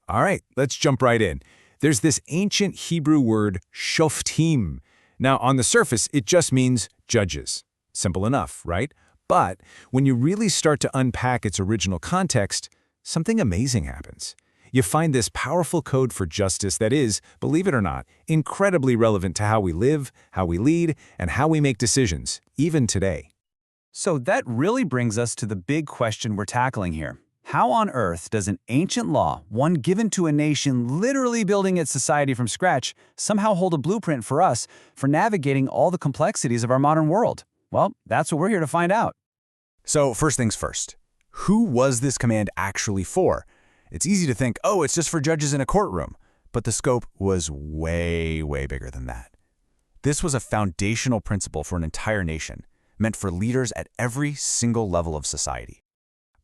All right, let's jump right in. There's this ancient Hebrew word, Shoftim. Now, on the surface, it just means judges. Simple enough, right? But when you really start to unpack its original context, something amazing happens. You find this powerful code for justice that is, believe it or not, incredibly relevant to how we live, how we lead, and how we make decisions, even today. So that really brings us to the big question we're tackling here. How on earth does an ancient law, one given to a nation literally building its society from scratch, somehow hold a blueprint for us for navigating all the complexities of our modern world? Well, that's what we're here to find out. So first things first, who was this command actually for? It's easy to think, oh, it's just for judges in a courtroom, but the scope was way, way bigger than that. This was a foundational principle for an entire nation, meant for leaders at every single level of society.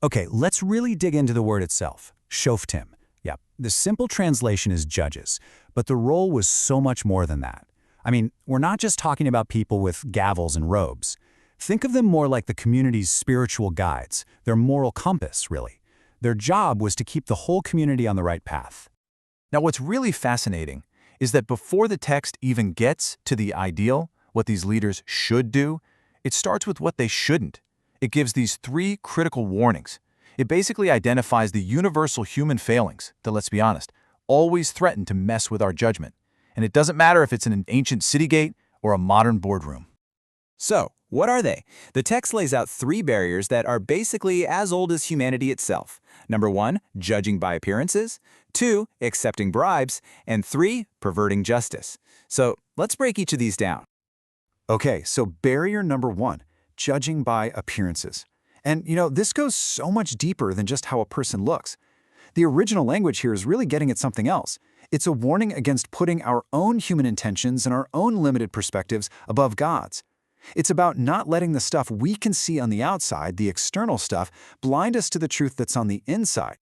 Okay, let's really dig into the word itself, Shoftim. Yeah, the simple translation is judges, but the role was so much more than that. I mean, we're not just talking about people with gavels and robes. Think of them more like the community's spiritual guides, their moral compass, really. Their job was to keep the whole community on the right path. Now, what's really fascinating is that before the text even gets to the ideal, what these leaders should do, it starts with what they shouldn't. It gives these 3 critical warnings. It basically identifies the universal human failings that, let's be honest, always threaten to mess with our judgment. And it doesn't matter if it's in an ancient city gate or a modern boardroom. So, what are they? The text lays out 3 barriers that are basically as old as humanity itself. Number 1, judging by appearances. 2, accepting bribes. And 3, perverting justice. So, let's break each of these down. Okay, so barrier number 1, judging by appearances. And, this goes so much deeper than just how a person looks. The original language here is really getting at something else. It's a warning against putting our own human intentions and our own limited perspectives above God's. It's about not letting the stuff we can see on the outside, the external stuff, blind us to the truth that's on the inside.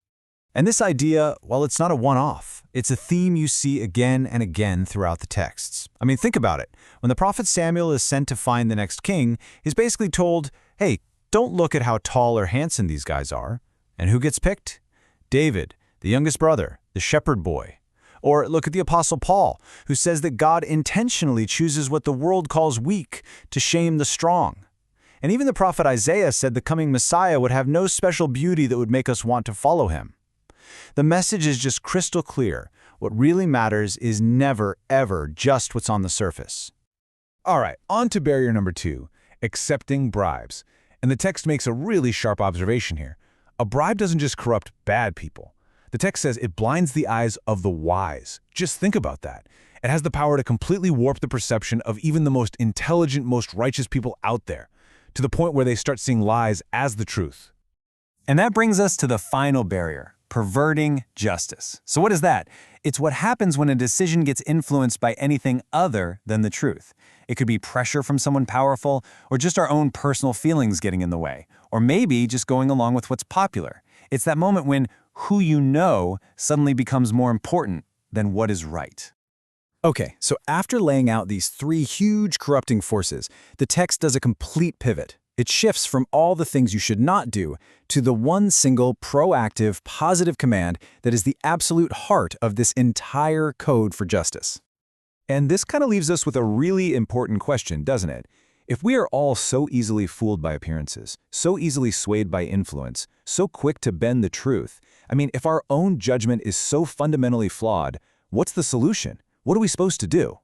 And this idea, well, it's not a one-off. It's a theme you see again and again throughout the texts. I mean, think about it. When the prophet Samuel is sent to find the next king, he's basically told, hey, don't look at how tall or handsome these guys are. And who gets picked? David, the youngest brother, the shepherd boy. Or look at the Apostle Paul, who says that God intentionally chooses what the world calls weak to shame the strong. And even the prophet Isaiah said the coming Messiah would have no special beauty that would make us want to follow him. The message is just crystal clear. What really matters is never, ever just what's on the surface. All right, on to barrier number 2, accepting bribes. And the text makes a really sharp observation here. A bribe doesn't just corrupt bad people. The text says it blinds the eyes of the wise. Just think about that. It has the power to completely warp the perception of even the most intelligent, most righteous people out there, to the point where they start seeing lies as the truth. And that brings us to the final barrier, perverting justice. So what is that? It's what happens when a decision gets influenced by anything other than the truth. It could be pressure from someone powerful, or just our own personal feelings getting in the way, or maybe just going along with what's popular. It's that moment when who you know suddenly becomes more important than what is right. Okay, so after laying out these 3 huge corrupting forces, the text does a complete pivot. It shifts from all the things you should not do to the one single proactive, positive command that is the absolute heart of this entire code for justice. And this kind of leaves us with a really important question, doesn't it? If we are all so easily fooled by appearances, so easily swayed by influence, so quick to bend the truth, I mean, if our own judgment is so fundamentally flawed, what's the solution? What are we supposed to do?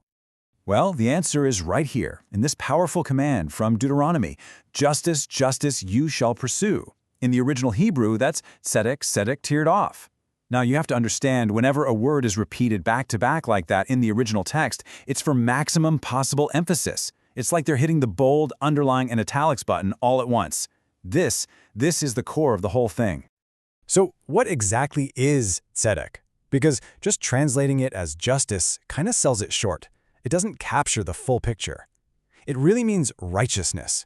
Well, the answer is right here, in this powerful command from Deuteronomy, justice, justice, you shall pursue. In the original Hebrew, that's Tzedek, Tzedek, teared off. Now, you have to understand, whenever a word is repeated back-to-back like that in the original text, it's for maximum possible emphasis. It's like they're hitting the bold, underlying, and italics button all at once. This is the core of the whole thing. So what exactly is Tzedek? Because just translating it as justice kind of sells it short. It doesn't capture the full picture. It really means righteousness.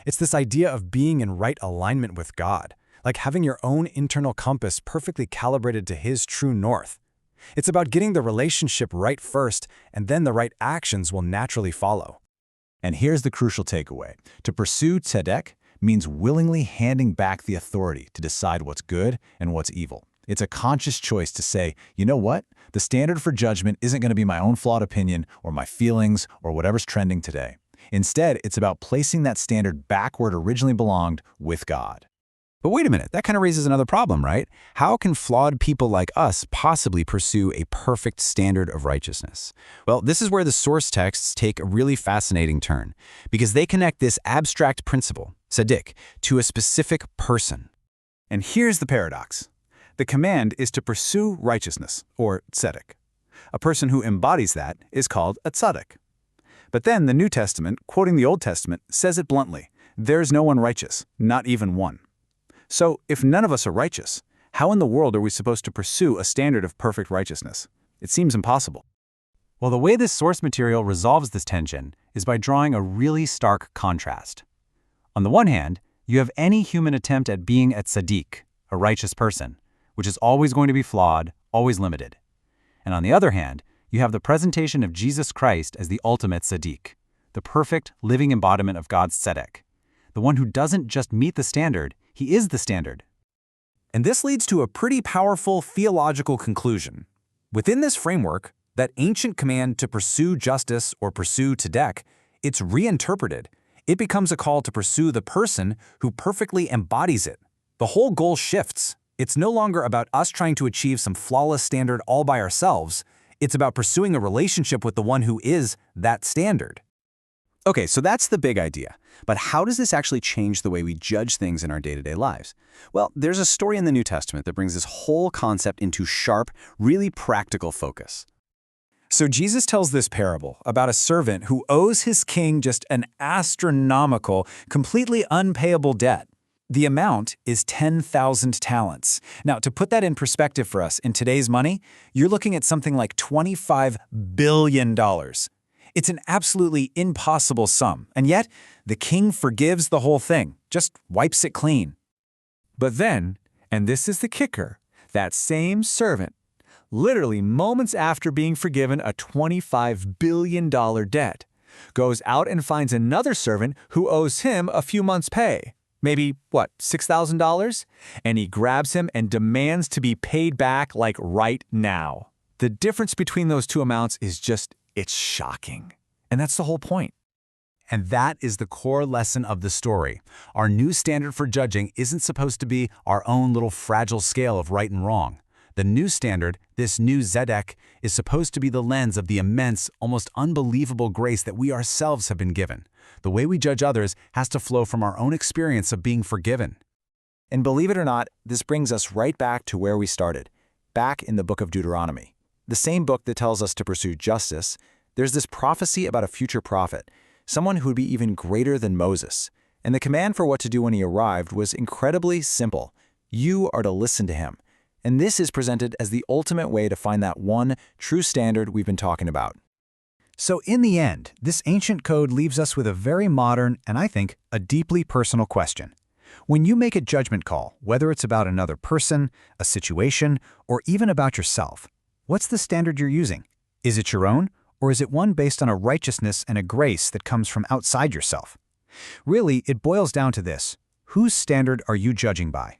It's this idea of being in right alignment with God, like having your own internal compass perfectly calibrated to His true north. It's about getting the relationship right first, and then the right actions will naturally follow. And here's the crucial takeaway. To pursue Tzedek means willingly handing back the authority to decide what's good and what's evil. It's a conscious choice to say, you know what? The standard for judgment isn't going to be my own flawed opinion or my feelings or whatever's trending today. Instead, it's about placing that standard back where it originally belonged, with God. But wait a minute, that kind of raises another problem, right? How can flawed people like us possibly pursue a perfect standard of righteousness? Well, this is where the source texts take a really fascinating turn, because they connect this abstract principle, Tzedek, to a specific person. And here's the paradox. The command is to pursue righteousness, or tzedek. A person who embodies that is called a tzaddik. But then the New Testament, quoting the Old Testament, says it bluntly, there's no one righteous, not even one. So if none of us are righteous, how in the world are we supposed to pursue a standard of perfect righteousness? It seems impossible. Well, the way this source material resolves this tension is by drawing a really stark contrast. On the one hand, you have any human attempt at being a tzaddik, a righteous person, which is always going to be flawed, always limited. And on the other hand, you have the presentation of Jesus Christ as the ultimate tzaddik, the perfect, living embodiment of God's tzedek, the one who doesn't just meet the standard, he is the standard. And this leads to a pretty powerful theological conclusion. Within this framework, that ancient command to pursue justice or pursue tzedek, it's reinterpreted. It becomes a call to pursue the person who perfectly embodies it. The whole goal shifts. It's no longer about us trying to achieve some flawless standard all by ourselves. It's about pursuing a relationship with the one who is that standard. Okay, so that's the big idea. But how does this actually change the way we judge things in our day-to-day lives? Well, there's a story in the New Testament that brings this whole concept into sharp, really practical focus. So Jesus tells this parable about a servant who owes his king just an astronomical, completely unpayable debt. The amount is 10,000 talents. Now, to put that in perspective for us, in today's money, you're looking at something like $25 billion. It's an absolutely impossible sum, and yet the king forgives the whole thing, just wipes it clean. But then, and this is the kicker, that same servant, literally moments after being forgiven a $25 billion debt, goes out and finds another servant who owes him a few months' pay. Maybe, $6,000? And he grabs him and demands to be paid back like right now. The difference between those two amounts is it's shocking. And that's the whole point. And that is the core lesson of the story. Our new standard for judging isn't supposed to be our own little fragile scale of right and wrong. The new standard, this new Tzedek, is supposed to be the lens of the immense, almost unbelievable grace that we ourselves have been given. The way we judge others has to flow from our own experience of being forgiven. And believe it or not, this brings us right back to where we started, back in the book of Deuteronomy. The same book that tells us to pursue justice. There's this prophecy about a future prophet, someone who would be even greater than Moses. And the command for what to do when he arrived was incredibly simple. You are to listen to him. And this is presented as the ultimate way to find that one true standard we've been talking about. So in the end, this ancient code leaves us with a very modern, and I think, a deeply personal question. When you make a judgment call, whether it's about another person, a situation, or even about yourself, what's the standard you're using? Is it your own, or is it one based on a righteousness and a grace that comes from outside yourself? Really, it boils down to this. Whose standard are you judging by?